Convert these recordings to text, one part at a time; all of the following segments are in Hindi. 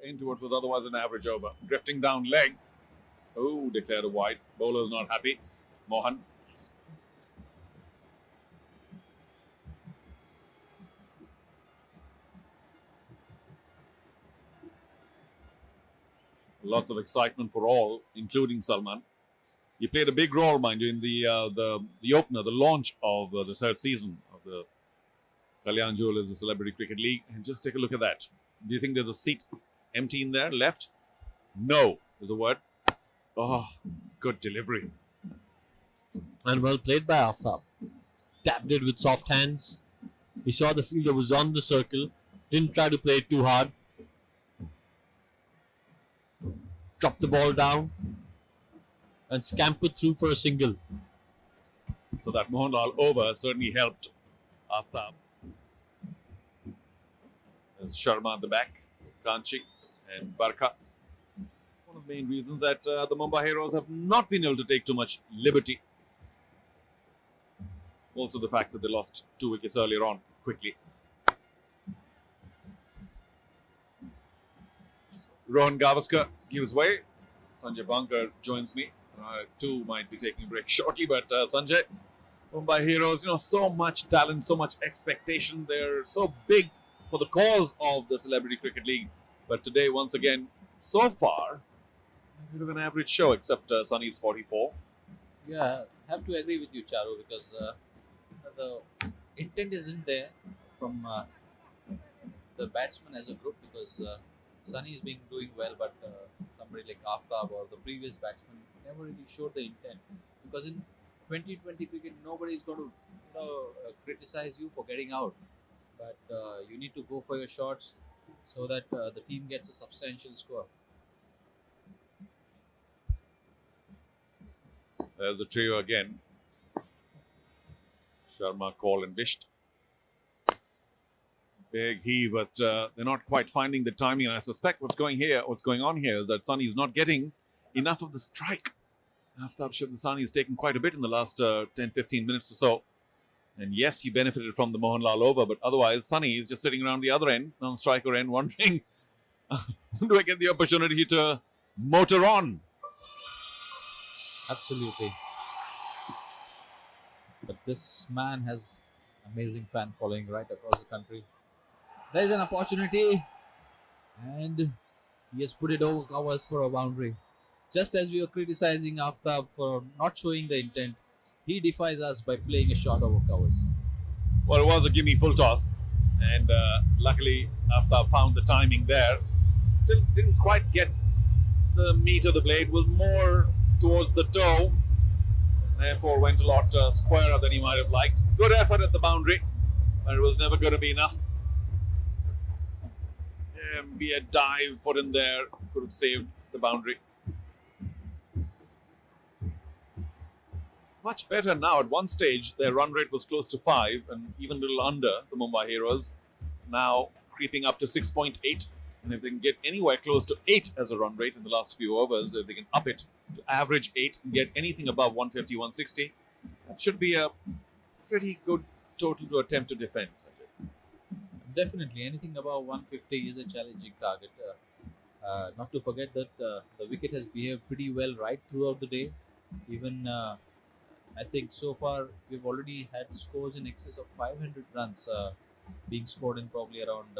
into what was otherwise an average over. Drifting down leg. Oh, declared a wide. Bowler's not happy. Mohan. Lots of excitement for all, including Salman. He played a big role, mind you, in the opener, the launch of the third season of the Kalyan Jewellers, the Celebrity Cricket League. And just take a look at that. Do you think there's a seat empty in there left? No, is a word. Oh, good delivery. And well played by Aftab. Tapped it with soft hands. He saw the fielder was on the circle. Didn't try to play it too hard. Dropped the ball down and scampered through for a single. So that Mohanlal over certainly helped Aftab. There's Sharma at the back, Kanchi and Barkha. One of the main reasons that the Mumbai Heroes have not been able to take too much liberty. Also the fact that they lost 2 wickets earlier on quickly. Rohan Gavaskar gives way. Sanjay Bankar joins me. Too might be taking a break shortly, but Sanjay, Mumbai Heroes, so much talent, so much expectation. They're so big for the cause of the Celebrity Cricket League. But today, once again, so far, a bit of an average show, except Sunny's 44. Yeah, I have to agree with you, Charu, because the intent isn't there from the batsman as a group, because Sunny is doing well, but somebody like Aftab or the previous batsman never really showed the intent. Because in 2020 cricket, nobody is going to criticize you for getting out, but you need to go for your shots so that the team gets a substantial score. There's a trio again. Sharma, Call and Visht. Big heave, but they're not quite finding the timing. And I suspect what's going on here is that Sunny is not getting enough of the strike. Aftab Sunny has taken quite a bit in the last 10-15 minutes or so. And yes, he benefited from the Mohanlal over, but otherwise Sunny is just sitting around the other end, non-striker end, wondering, do I get the opportunity to motor on? Absolutely. But this man has amazing fan following right across the country. There is an opportunity and he has put it over covers for a boundary. Just as we are criticizing Aftab for not showing the intent, he defies us by playing a shot over covers. Well, it was a gimme full toss, and luckily Aftab found the timing there. Still didn't quite get the meat of the blade, was more towards the toe, therefore went a lot squarer than he might have liked. Good effort at the boundary, but it was never going to be enough. Be a dive put in there, could have saved the boundary. Much better now. At one stage, their run rate was close to 5 and even a little under the Mumbai Heroes. Now creeping up to 6.8. And if they can get anywhere close to 8 as a run rate in the last few overs, if they can up it to average 8 and get anything above 150, 160, that should be a pretty good total to attempt to defend. Definitely, anything above 150 is a challenging target. Not to forget that the wicket has behaved pretty well right throughout the day. Even I think so far we've already had scores in excess of 500 runs being scored in probably around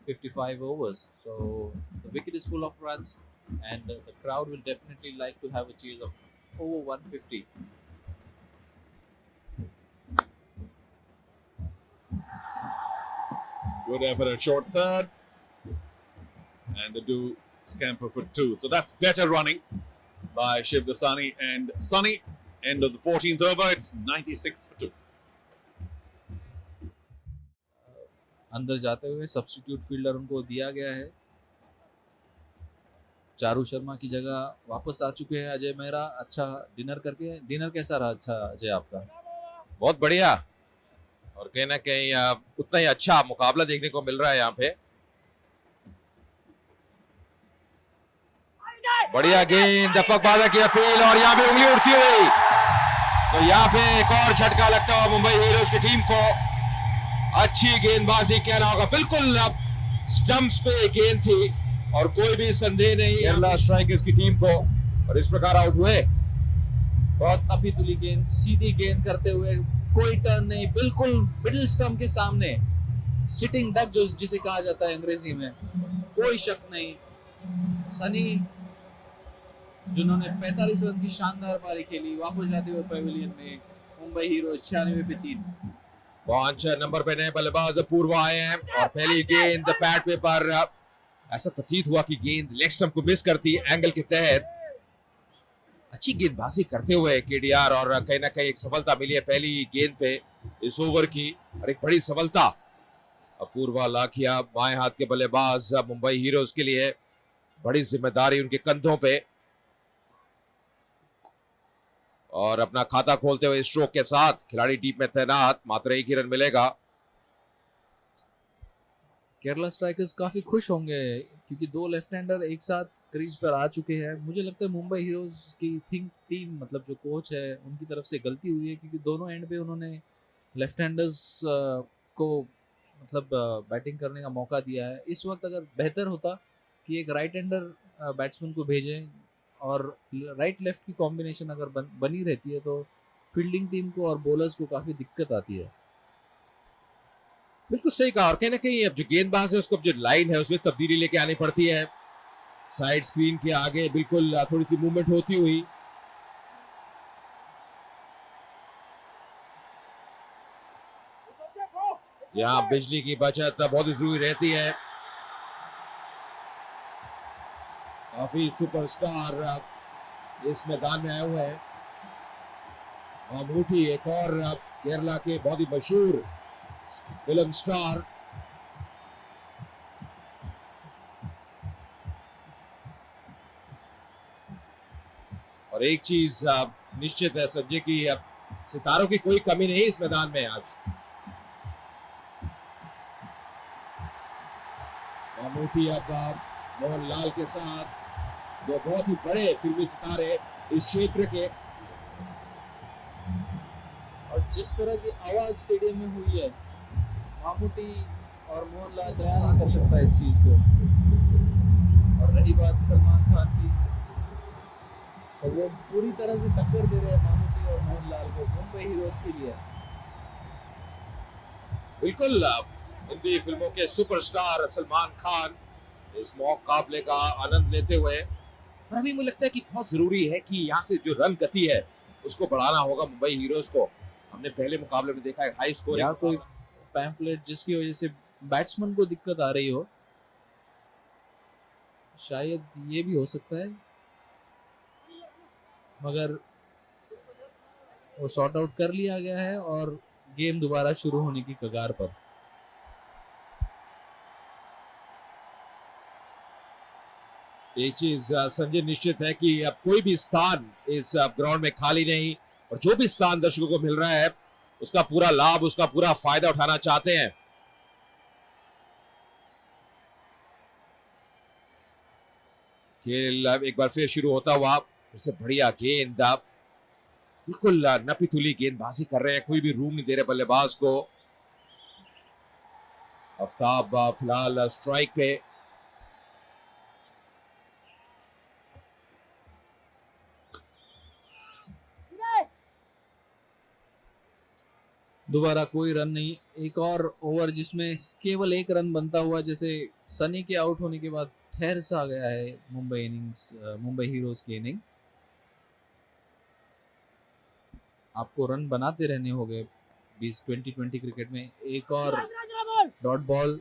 55 overs. So the wicket is full of runs, and the crowd will definitely like to have a chase of over 150. Good effort at short third. And they do scamper for 2. So that's better running by Shiv Dasani and Sunny. End of the 14th over. It's 96 for 2. अंदर जाते हुए सब्स्टिट्यूट फील्डर उनको दिया गया है. चारू शर्मा की जगह वापस आ चुके हैं अजय मेहरा. अच्छा डिनर कैसा रहा अच्छा अजय आपका? बहुत बढ़िया, और कहीं ना कहीं उतना ही अच्छा मुकाबला देखने को मिल रहा है यहाँ पे. बढ़िया गेंद, दीपक बाधा की अपील और यहाँ पे उंगली उड़ती हुई. तो यहाँ पे एक और झटका लगता हुआ मुंबई हीरोज की टीम को. अच्छी गेंदबाजी कहना होगा. बिल्कुल अब स्टंप्स पे गेंद थी और कोई भी संदेह नहीं केरला स्ट्राइकर्स की टीम को, और इस प्रकार आउट हुए। बहुत तपी तुली गेंद, सीधी गेंद करते हुए, कोई टर्न नहीं, बिल्कुल मिडिल स्टंप के सामने, सिटिंग डक जो जिसे कहा जाता है अंग्रेजी में, कोई शक नहीं। सनी जिन्होंने 45 रन की शानदार पारी खेली, वापस जाते हुए पवेलियन में मुंबई हीरोज 96 पे 3। 5 नंबर पे नए बल्लेबाज अपूर्व आए हैं और पहली गेंद पैड पे पर ऐसा प्रतीत हुआ कि गेंद लेग स्टंप को मिस करती एंगल के तहत। अच्छी गेंदबाजी करते हुए केडीआर, और कहीं ना कहीं एक सफलता मिली है पहली गेंद पे इस ओवर की, और एक बड़ी सफलता अपूर्वा लाखिया बाएं हाथ के बल्लेबाज मुंबई हीरोज के लिए, बड़ी जिम्मेदारी उनके कंधों पे, और अपना खाता खोलते हुए स्ट्रोक के साथ खिलाड़ी टीम में तैनात, मात्र 1 ही रन मिलेगा। केरला स्ट्राइकर्स काफी खुश होंगे क्योंकि 2 लेफ्ट हैंडर एक साथ क्रीज पर आ चुके हैं। मुझे लगता है मुंबई हीरोज की टीम मतलब जो कोच है उनकी तरफ से गलती हुई है, क्योंकि दोनों एंड पे उन्होंने लेफ्ट हैंडर्स को मतलब बैटिंग करने का मौका दिया है। इस वक्त अगर बेहतर होता कि एक राइट हैंडर बैट्समैन को भेजें और राइट लेफ्ट की कॉम्बिनेशन अगर बनी रहती है तो फील्डिंग टीम को और बॉलर्स को काफी दिक्कत आती है। बिल्कुल सही कहा, और कहीं ना कहीं अब जो गेंदबाज है उसको अब जो लाइन है उसमें तब्दीली लेके आनी पड़ती है। साइड स्क्रीन के आगे बिल्कुल थोड़ी सी मूवमेंट होती हुई, यहाँ बिजली की बचत बहुत ही जरूरी रहती है। काफी सुपरस्टार इस मैदान में आए हुए हैं। मामूटी एक और केरला के बहुत ही मशहूर फिल्म स्टार, और एक चीज निश्चित है संजय की, सितारों की कोई कमी नहीं इस मैदान में आज। मामूटी अब मोहनलाल के साथ, दो बहुत ही बड़े फिल्मी सितारे इस क्षेत्र के, और जिस तरह की आवाज स्टेडियम में हुई है, मामूटी और मोहनलाल जब सा कर सकता है इस चीज को। और रही बात सलमान खान की, तो वो पूरी तरह से टक्कर दे रहे हैं मामूटी और मोहनलाल को मुंबई हीरोज के लिए। बिल्कुल हिंदी फिल्मों के सुपरस्टार सलमान खान इस मुकाबले का आनंद लेते हुए, पर अभी मुझे लगता है कि बहुत जरूरी है कि यहाँ से जो रन गति है उसको बढ़ाना होगा मुंबई हीरोज को। हमने पहले मुकाबले में देखा है हाई स्कोर, या कोई पैम्फलेट जिसकी वजह से बैट्समैन को दिक्कत आ रही हो, शायद ये भी हो सकता है, मगर वो सॉर्ट आउट कर लिया गया है और गेम दोबारा शुरू होने की कगार पर। एक चीज संजय निश्चित है कि अब कोई भी स्थान इस ग्राउंड में खाली नहीं, और जो भी स्थान दर्शकों को मिल रहा है उसका पूरा लाभ, उसका पूरा फायदा उठाना चाहते हैं। खेल एक बार फिर शुरू होता हुआ, फिर से बढ़िया गेंद, बिल्कुल नपी तुली गेंदबाजी कर रहे हैं, कोई भी रूम नहीं दे रहे बल्लेबाज को। आफ्ताब फिलहाल स्ट्राइक पे, दोबारा कोई रन नहीं। एक और ओवर जिसमें केवल 1 रन बनता हुआ, जैसे सनी के आउट होने के बाद ठहर सा गया है मुंबई हीरोज की इनिंग। आपको रन बनाते रहने होंगे 2020 क्रिकेट में। एक और डॉट बॉल,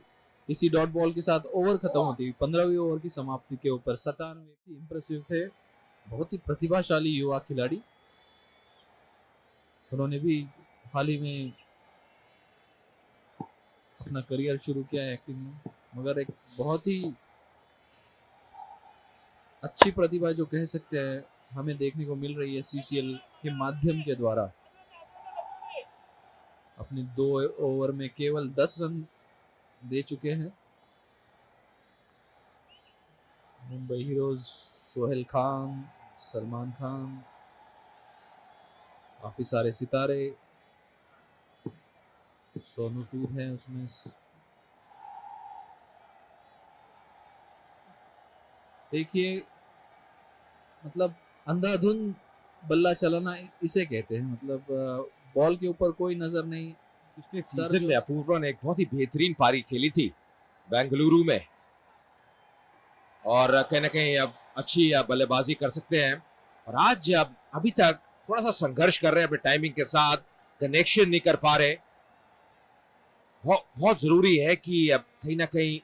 इसी डॉट बॉल के साथ ओवर खत्म होती है 15वीं ओवर की समाप्ति के ऊपर। 97 इंप्रेसिव थे, बहुत ही प्रतिभाशाली युवा खिलाड़ी। उन्होंने भी हाल ही में अपना करियर शुरू किया है एक्टिंग में, मगर एक बहुत ही अच्छी प्रतिभा जो कह सकते हैं हमें देखने को मिल रही है सीसीएल के माध्यम के द्वारा। अपने 2 ओवर में केवल 10 रन दे चुके हैं मुंबई हीरोज। सोहेल खान, सलमान खान, काफी सारे सितारे, सोनू सूद है उसमें। देखिए, मतलब अंधाधुंध बल्ला चलाना इसे कहते हैं। मतलब बॉल के ऊपर कोई नजर नहीं। पिछले सर सीजन जो- में अपूर्वा ने एक बहुत ही बेहतरीन पारी खेली थी बेंगलुरु में, और कहीं ना कहीं अब अच्छी बल्लेबाजी कर सकते हैं। और आज अभी तक थोड़ा सा संघर्ष कर रहे हैं अपने टाइमिंग के साथ, कनेक्शन नहीं कर पा रहे। बहुत जरूरी है कि अब कहीं ना कहीं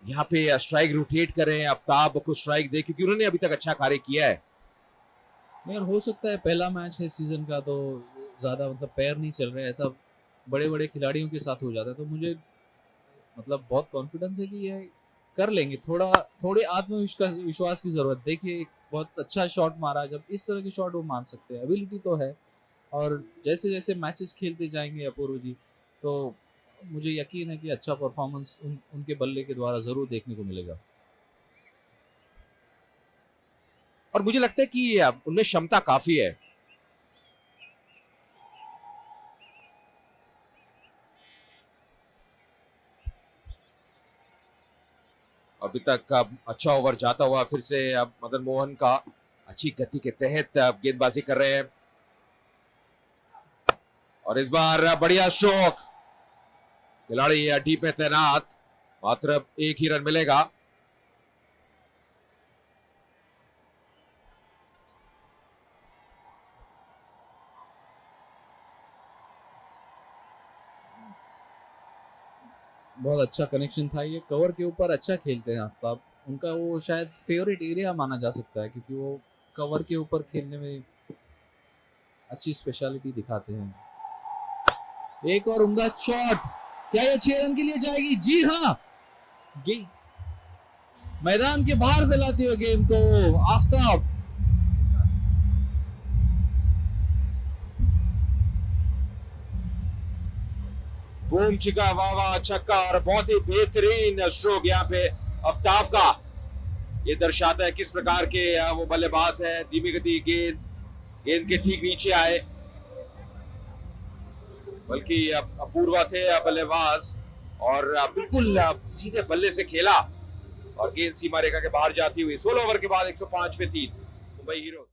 यहाँ पे स्ट्राइक रोटेट करें, आफ्ताब को स्ट्राइक दे, क्योंकि उन्होंने अभी तक अच्छा कार्य किया है। यार हो सकता है पहला मैच है सीजन का, तो ज्यादा मतलब पैर नहीं चल रहे, ऐसा बड़े बड़े खिलाड़ियों के साथ हो जाता है। तो मुझे मतलब बहुत कॉन्फिडेंस है कि ये कर लेंगे। थोड़े आत्मविश्वास की जरूरत। देखिए, एक बहुत अच्छा शॉट मारा, जब इस तरह के शॉट वो मार सकते हैं, एबिलिटी तो है। और जैसे जैसे मैचेस खेलते जाएंगे अपूर्व जी, तो मुझे यकीन है कि अच्छा परफॉर्मेंस उनके बल्ले के द्वारा जरूर देखने को मिलेगा। और मुझे लगता है कि उनमें क्षमता काफी है। अभी तक अब अच्छा ओवर जाता हुआ फिर से अब मदन मोहन का अच्छी गति के तहत गेंदबाजी कर रहे हैं, और इस बार बढ़िया स्ट्रोक। खिलाड़ी डी पे तैनात, मात्र एक ही रन मिलेगा। बहुत अच्छा कनेक्शन था। ये कवर के ऊपर अच्छा खेलते हैं आफ्ताब। उनका वो शायद फेवरेट एरिया माना जा सकता है, क्योंकि वो कवर के ऊपर खेलने में अच्छी स्पेशलिटी दिखाते हैं। एक और उम्दा शॉट, क्या ये 6 रन के लिए जाएगी? जी हाँ, मैदान के बाहर फैलाते हुए गेम को आफ्ताब। बूम चिका, वाह वाह, छक्का, और बहुत ही बेहतरीन स्ट्रोक यहाँ पे आफ्ताब का। ये दर्शाता है किस प्रकार के वो बल्लेबाज है। धीमी गति गेंद के ठीक नीचे आए, बल्कि अपूर्वा थे बल्लेबाज, और बिल्कुल सीधे बल्ले से खेला, और गेंद सीमा रेखा के बाहर जाती हुई 16 ओवर के बाद 105 पे 3 मुंबई हीरोज।